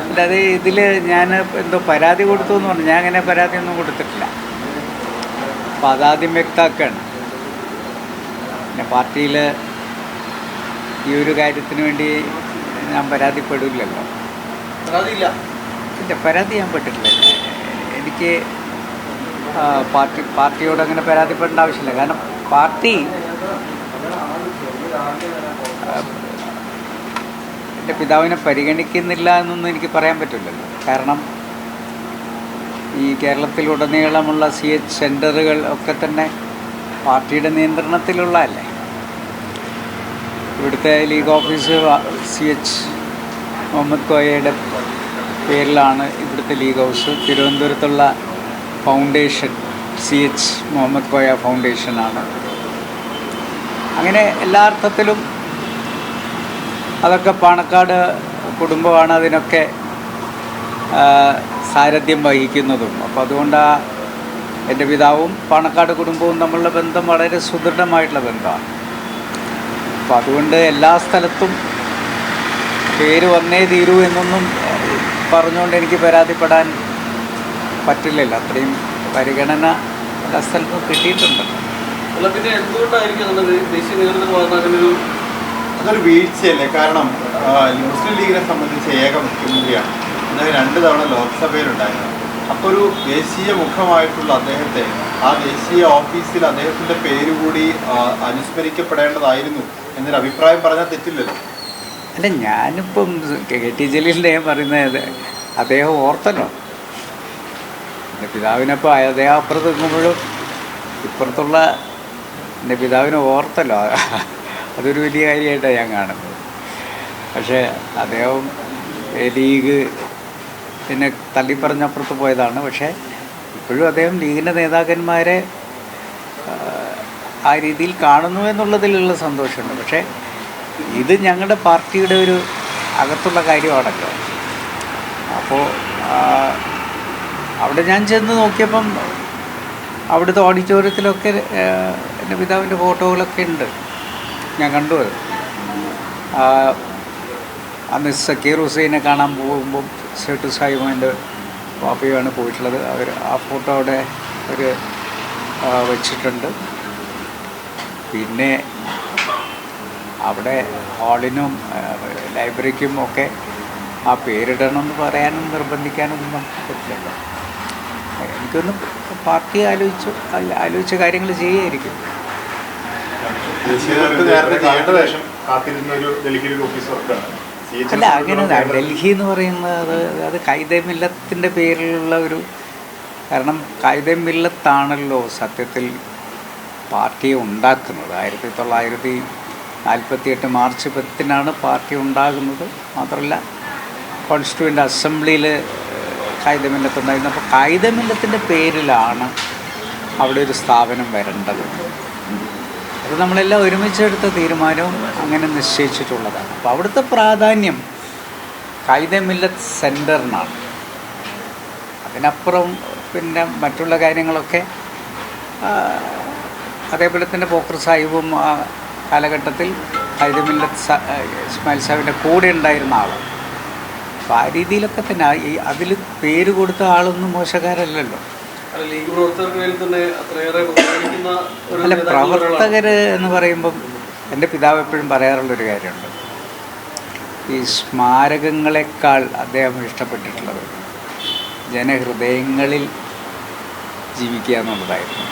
അല്ലാതെ ഇതിൽ ഞാൻ എന്തോ പരാതി കൊടുത്തു എന്ന് പറഞ്ഞു. ഞാൻ അങ്ങനെ പരാതിയൊന്നും കൊടുത്തിട്ടില്ല. അപ്പോൾ അതാദ്യം വ്യക്തമാക്കുകയാണ്. പിന്നെ പാർട്ടിയിൽ ഈ ഒരു കാര്യത്തിന് വേണ്ടി ഞാൻ പരാതിപ്പെടില്ലല്ലോ. ഇല്ല, പരാതി ഞാൻ പെട്ടിട്ടില്ല. എനിക്ക് പാർട്ടിയോട് അങ്ങനെ പരാതിപ്പെടേണ്ട ആവശ്യമില്ല. കാരണം പാർട്ടി എൻ്റെ പിതാവിനെ പരിഗണിക്കുന്നില്ല എന്നൊന്നും എനിക്ക് പറയാൻ പറ്റില്ലല്ലോ. കാരണം ഈ കേരളത്തിലുടനീളമുള്ള CH സെൻറ്ററുകൾ ഒക്കെ തന്നെ പാർട്ടിയുടെ നിയന്ത്രണത്തിലുള്ളതല്ലേ. ഇവിടുത്തെ ലീഗ് ഓഫീസ് CH മുഹമ്മദ് കോയയുടെ പേരിലാണ് ഇവിടുത്തെ ലീഗ് ഹൗസ്. തിരുവനന്തപുരത്തുള്ള ഫൗണ്ടേഷൻ CH മുഹമ്മദ് കോയ ഫൗണ്ടേഷനാണ്. അങ്ങനെ എല്ലാ അർത്ഥത്തിലും അതൊക്കെ പാണക്കാട് കുടുംബമാണ് അതിനൊക്കെ സാരഥ്യം വഹിക്കുന്നതും. അപ്പോൾ അതുകൊണ്ട് എൻ്റെ പിതാവും പാണക്കാട് കുടുംബവും തമ്മിലുള്ള ബന്ധം വളരെ സുദൃഢമായിട്ടുള്ള ബന്ധമാണ്. അപ്പോൾ അതുകൊണ്ട് എല്ലാ സ്ഥലത്തും പേര് വന്നേ തീരൂ എന്നൊന്നും പറഞ്ഞുകൊണ്ട് എനിക്ക് പരാതിപ്പെടാൻ പറ്റില്ലല്ലോ. അത്രയും പരിഗണന എല്ലാ സ്ഥലത്തും കിട്ടിയിട്ടുണ്ട്. അതൊരു വീഴ്ചയല്ലേ? കാരണം മുസ്ലിം ലീഗിനെ സംബന്ധിച്ച് ഏക മുഖ്യമന്ത്രിയാണ്. അദ്ദേഹം 2 തവണ ലോക്സഭയിലുണ്ടായിരുന്നു. അപ്പോൾ ഒരു ദേശീയ മുഖമായിട്ടുള്ള അദ്ദേഹത്തെ ആ ദേശീയ ഓഫീസിൽ അദ്ദേഹത്തിൻ്റെ പേര് കൂടി അനുസ്മരിക്കപ്പെടേണ്ടതായിരുന്നു എന്നൊരു അഭിപ്രായം പറഞ്ഞാൽ തെറ്റില്ലല്ലോ. അല്ല, ഞാനിപ്പം KT ജലീലിൻ്റെ പറയുന്നത് അദ്ദേഹം ഓർത്തല്ലോ. എൻ്റെ പിതാവിനപ്പോൾ അദ്ദേഹം അപ്പുറത്ത് നിൽക്കുമ്പോഴും ഇപ്പുറത്തുള്ള എൻ്റെ പിതാവിനെ ഓർത്തല്ലോ. അതൊരു വലിയ കാര്യമായിട്ടാണ് ഞാൻ കാണുന്നത്. പക്ഷേ അദ്ദേഹം ലീഗ് പിന്നെ തള്ളിപ്പറഞ്ഞപ്പുറത്ത് പോയതാണ്. പക്ഷേ ഇപ്പോഴും അദ്ദേഹം ലീഗിൻ്റെ നേതാക്കന്മാരെ ആ രീതിയിൽ കാണുന്നു എന്നുള്ളതിലുള്ള സന്തോഷമുണ്ട്. പക്ഷേ ഇത് ഞങ്ങളുടെ പാർട്ടിയുടെ ഒരു അകത്തുള്ള കാര്യമാണല്ലോ. അപ്പോൾ അവിടെ ഞാൻ ചെന്ന് നോക്കിയപ്പം അവിടുത്തെ ഓഡിറ്റോറിയത്തിലൊക്കെ എൻ്റെ പിതാവിൻ്റെ ഫോട്ടോകളൊക്കെ ഉണ്ട്. ഞാൻ കണ്ടു അത്. അന്ന് സക്കീർ ഹുസൈനെ കാണാൻ പോകുമ്പം സേട്ടു സാഹിബിൻ്റെ പാപ്പയുമാണ് പോയിട്ടുള്ളത്. അവർ ആ ഫോട്ടോ അവിടെ ഒരു വെച്ചിട്ടുണ്ട്. പിന്നെ അവിടെ ഹാളിനും ലൈബ്രറിക്കും ഒക്കെ ആ പേരിടണമെന്ന് പറയാനും നിർബന്ധിക്കാനൊന്നും നമുക്ക് പറ്റില്ലല്ലോ. എനിക്കൊന്നും പാർട്ടി ആലോചിച്ച കാര്യങ്ങൾ ചെയ്യുമായിരിക്കും. അല്ല, അങ്ങനെ ഡൽഹി എന്ന് പറയുന്നത് അത് ഖായിദെ മില്ലത്തിൻ്റെ പേരിലുള്ള ഒരു, കാരണം ഖായിദെ മില്ലത്താണല്ലോ സത്യത്തിൽ പാർട്ടിയെ ഉണ്ടാക്കുന്നത്. 1948 മാർച്ച് 10 പാർട്ടി ഉണ്ടാകുന്നത്. മാത്രമല്ല കോൺസ്റ്റിറ്റ്യൂവൻ്റ് അസംബ്ലിയിൽ ഖായിദെ മില്ലത്ത് ഉണ്ടായിരുന്നു. അപ്പോൾ ഖായിദെ മില്ലത്തിൻ്റെ പേരിലാണ് അവിടെ ഒരു സ്ഥാപനം വരേണ്ടത്. അത് നമ്മളെല്ലാം ഒരുമിച്ചെടുത്ത തീരുമാനവും അങ്ങനെ നിശ്ചയിച്ചിട്ടുള്ളതാണ്. അപ്പോൾ അവിടുത്തെ പ്രാധാന്യം ഖായിദെ മില്ലത്ത് സെൻറ്ററിനാണ്. അതിനപ്പുറം പിന്നെ മറ്റുള്ള കാര്യങ്ങളൊക്കെ അതേപോലെ തന്നെ പോക്കർ സാഹിബും ആ കാലഘട്ടത്തിൽ ഖായിദെ മില്ലത്ത് ഇസ്മായിൽ സാഹിബിൻ്റെ കൂടെ ഉണ്ടായിരുന്ന ആളാണ്. അപ്പോൾ ആ രീതിയിലൊക്കെ തന്നെ അതിൽ പേര് കൊടുത്ത ആളൊന്നും മോശക്കാരല്ലല്ലോ. അല്ല, പ്രവർത്തകർ എന്ന് പറയുമ്പം എൻ്റെ പിതാവ് എപ്പോഴും പറയാറുള്ളൊരു കാര്യമുണ്ട്. ഈ സ്മാരകങ്ങളെക്കാൾ അദ്ദേഹം ഇഷ്ടപ്പെട്ടിട്ടുള്ളത് ജനഹൃദയങ്ങളിൽ ജീവിക്കുക എന്നുള്ളതായിരുന്നു.